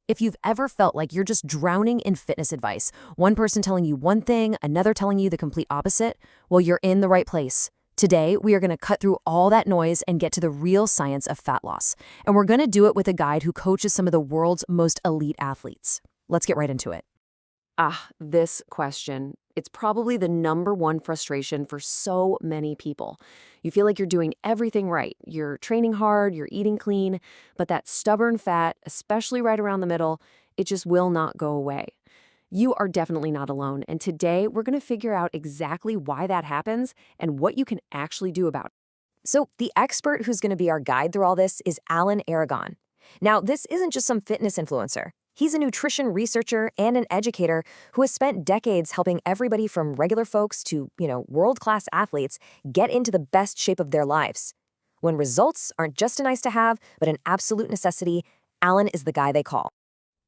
If you've ever felt like you're just drowning in fitness advice, one person telling you one thing, another telling you the complete opposite, well, you're in the right place. Today, we are going to cut through all that noise and get to the real science of fat loss. And we're going to do it with a guide who coaches some of the world's most elite athletes. Let's get right into it. This question. It's probably the #1 frustration for so many people. You feel like you're doing everything right. You're training hard, you're eating clean, but that stubborn fat, especially right around the middle, it just will not go away. You are definitely not alone, and today we're going to figure out exactly why that happens and what you can actually do about it. So, the expert who's going to be our guide through all this is Alan Aragon. Now, this isn't just some fitness influencer. He's a nutrition researcher and an educator who has spent decades helping everybody from regular folks to, world-class athletes get into the best shape of their lives. When results aren't just a nice to have, but an absolute necessity, Alan is the guy they call.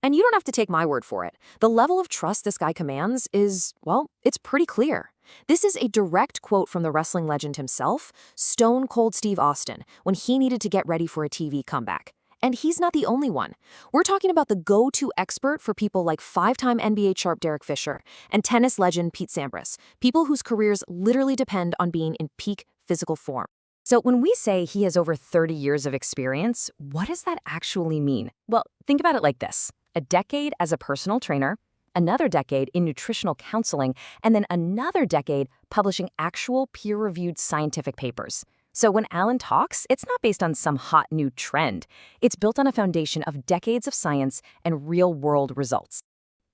And you don't have to take my word for it. The level of trust this guy commands is, well, it's pretty clear. This is a direct quote from the wrestling legend himself, Stone Cold Steve Austin, when he needed to get ready for a TV comeback. And he's not the only one. We're talking about the go-to expert for people like 5-time NBA sharp Derek Fisher and tennis legend Pete Sampras, people whose careers literally depend on being in peak physical form. So when we say he has over 30 years of experience, what does that actually mean? Well, think about it like this. A decade as a personal trainer, another decade in nutritional counseling, and then another decade publishing actual peer-reviewed scientific papers. So when Alan talks, it's not based on some hot new trend. It's built on a foundation of decades of science and real-world results.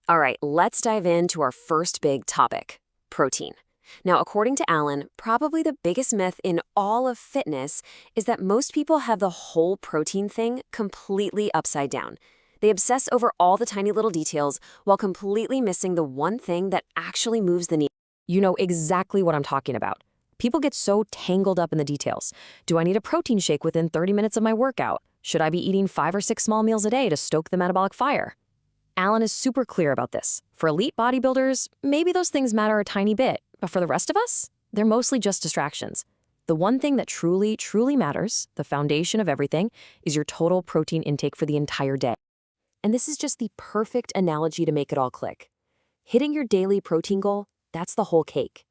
All right, let's dive into our first big topic, protein. Now, according to Alan, probably the biggest myth in all of fitness is that most people have the whole protein thing completely upside down. They obsess over all the tiny little details while completely missing the one thing that actually moves the needle. You know exactly what I'm talking about. People get so tangled up in the details. Do I need a protein shake within 30 minutes of my workout? Should I be eating 5 or 6 small meals a day to stoke the metabolic fire? Alan is super clear about this. For elite bodybuilders, maybe those things matter a tiny bit, but for the rest of us, they're mostly just distractions. The one thing that truly, truly matters, the foundation of everything, is your total protein intake for the entire day. And this is just the perfect analogy to make it all click. Hitting your daily protein goal, that's the whole cake.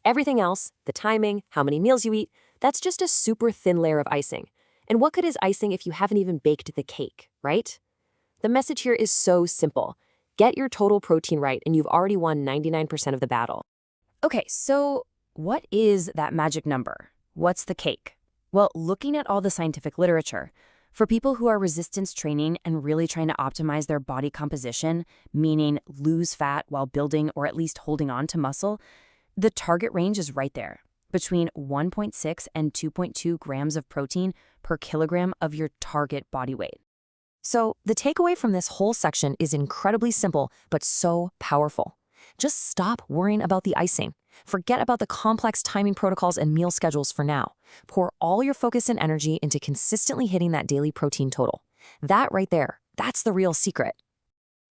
Everything else, the timing, how many meals you eat, that's just a super thin layer of icing. And what good is icing if you haven't even baked the cake, right? The message here is so simple. Get your total protein right and you've already won 99% of the battle. Okay, so what is that magic number? What's the cake? Well, looking at all the scientific literature, for people who are resistance training and really trying to optimize their body composition, meaning lose fat while building or at least holding on to muscle, the target range is right there, between 1.6 and 2.2 grams of protein per kilogram of your target body weight. So the takeaway from this whole section is incredibly simple, but so powerful. Just stop worrying about the icing. Forget about the complex timing protocols and meal schedules for now. Pour all your focus and energy into consistently hitting that daily protein total. That right there, that's the real secret.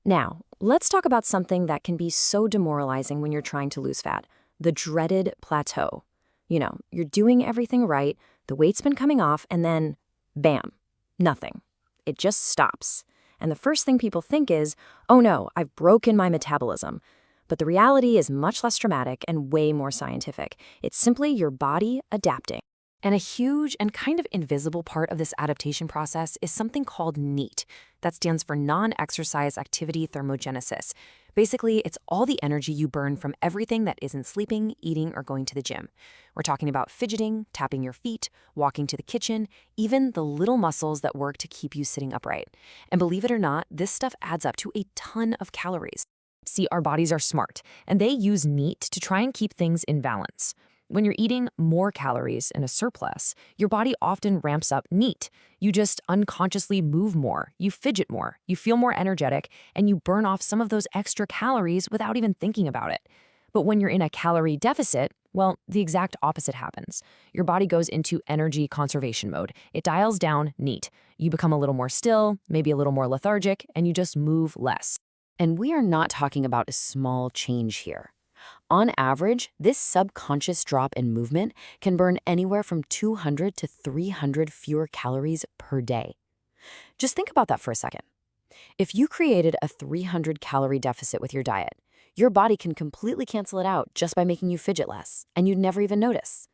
Now, let's talk about something that can be so demoralizing when you're trying to lose fat. The dreaded plateau. You're doing everything right, the weight's been coming off, and then, bam, nothing. It just stops. And the first thing people think is, oh no, I've broken my metabolism. But the reality is much less dramatic and way more scientific. It's simply your body adapting. And a huge and kind of invisible part of this adaptation process is something called NEAT. That stands for non-exercise activity thermogenesis. Basically, it's all the energy you burn from everything that isn't sleeping, eating, or going to the gym. We're talking about fidgeting, tapping your feet, walking to the kitchen, even the little muscles that work to keep you sitting upright. And believe it or not, this stuff adds up to a ton of calories. See, our bodies are smart, and they use NEAT to try and keep things in balance. When you're eating more calories in a surplus, your body often ramps up NEAT. You just unconsciously move more, you fidget more, you feel more energetic, and you burn off some of those extra calories without even thinking about it. But when you're in a calorie deficit, well, the exact opposite happens. Your body goes into energy conservation mode. It dials down NEAT. You become a little more still, maybe a little more lethargic, and you just move less. And we are not talking about a small change here. On average, this subconscious drop in movement can burn anywhere from 200 to 300 fewer calories per day. Just think about that for a second. If you created a 300-calorie deficit with your diet, your body can completely cancel it out just by making you fidget less, and you'd never even notice.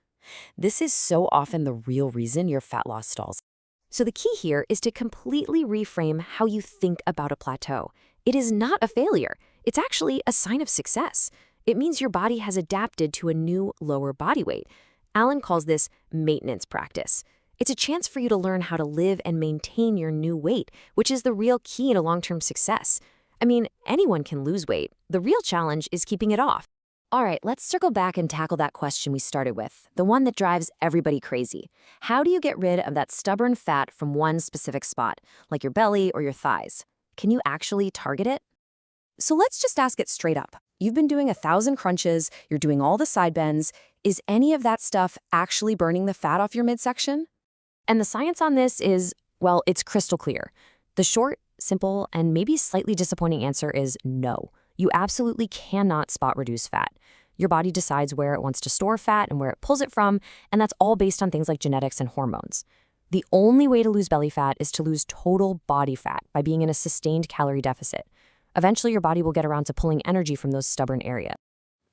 This is so often the real reason your fat loss stalls. So the key here is to completely reframe how you think about a plateau. It is not a failure. It's actually a sign of success. It means your body has adapted to a new, lower body weight. Alan calls this maintenance practice. It's a chance for you to learn how to live and maintain your new weight, which is the real key to long-term success. I mean, anyone can lose weight. The real challenge is keeping it off. All right, let's circle back and tackle that question we started with, the one that drives everybody crazy. How do you get rid of that stubborn fat from one specific spot, like your belly or your thighs? Can you actually target it? So let's just ask it straight up. You've been doing 1,000 crunches, you're doing all the side bends. Is any of that stuff actually burning the fat off your midsection? And the science on this is, well, it's crystal clear. The short, simple, and maybe slightly disappointing answer is no. You absolutely cannot spot reduce fat. Your body decides where it wants to store fat and where it pulls it from, and that's all based on things like genetics and hormones. The only way to lose belly fat is to lose total body fat by being in a sustained calorie deficit. Eventually, your body will get around to pulling energy from those stubborn areas.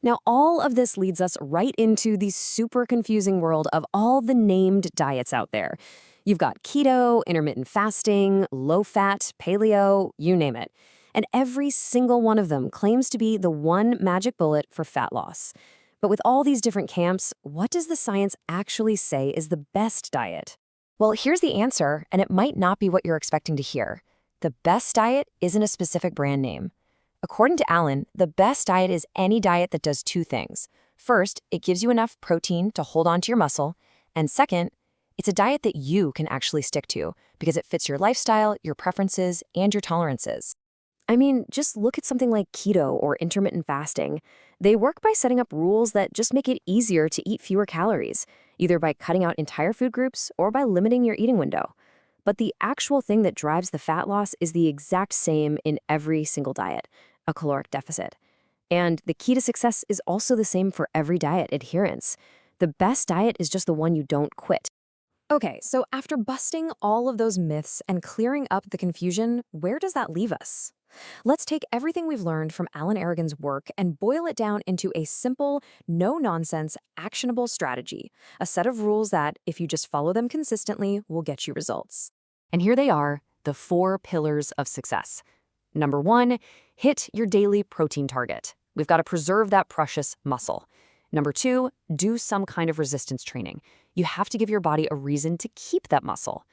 Now, all of this leads us right into the super confusing world of all the named diets out there. You've got keto, intermittent fasting, low-fat, paleo, you name it. And every single one of them claims to be the one magic bullet for fat loss. But with all these different camps, what does the science actually say is the best diet? Well, here's the answer, and it might not be what you're expecting to hear. The best diet isn't a specific brand name. According to Alan, the best diet is any diet that does two things. First, it gives you enough protein to hold on to your muscle. And second, it's a diet that you can actually stick to because it fits your lifestyle, your preferences, and your tolerances. I mean, just look at something like keto or intermittent fasting. They work by setting up rules that just make it easier to eat fewer calories, either by cutting out entire food groups or by limiting your eating window. But the actual thing that drives the fat loss is the exact same in every single diet, a caloric deficit. And the key to success is also the same for every diet, adherence. The best diet is just the one you don't quit. Okay, so after busting all of those myths and clearing up the confusion, where does that leave us? Let's take everything we've learned from Alan Aragon's work and boil it down into a simple, no-nonsense, actionable strategy, a set of rules that, if you just follow them consistently, will get you results. And here they are, the 4 pillars of success. Number 1, hit your daily protein target. We've got to preserve that precious muscle. Number 2, do some kind of resistance training. You have to give your body a reason to keep that muscle.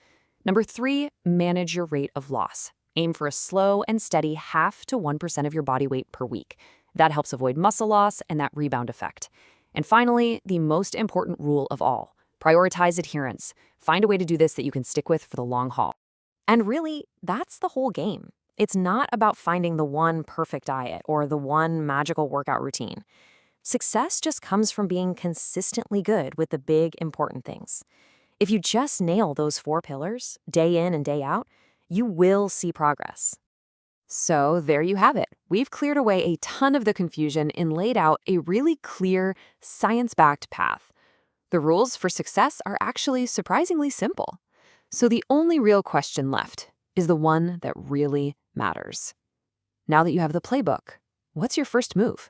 Number 3, manage your rate of loss. Aim for a slow and steady 0.5 to 1% of your body weight per week. That helps avoid muscle loss and that rebound effect. And finally, the most important rule of all, prioritize adherence. Find a way to do this that you can stick with for the long haul. And really, that's the whole game. It's not about finding the one perfect diet or the one magical workout routine. Success just comes from being consistently good with the big, important things. If you just nail those 4 pillars, day in and day out, you will see progress. So there you have it. We've cleared away a ton of the confusion and laid out a really clear, science-backed path. The rules for success are actually surprisingly simple. So the only real question left is the one that really matters. Now that you have the playbook, what's your first move?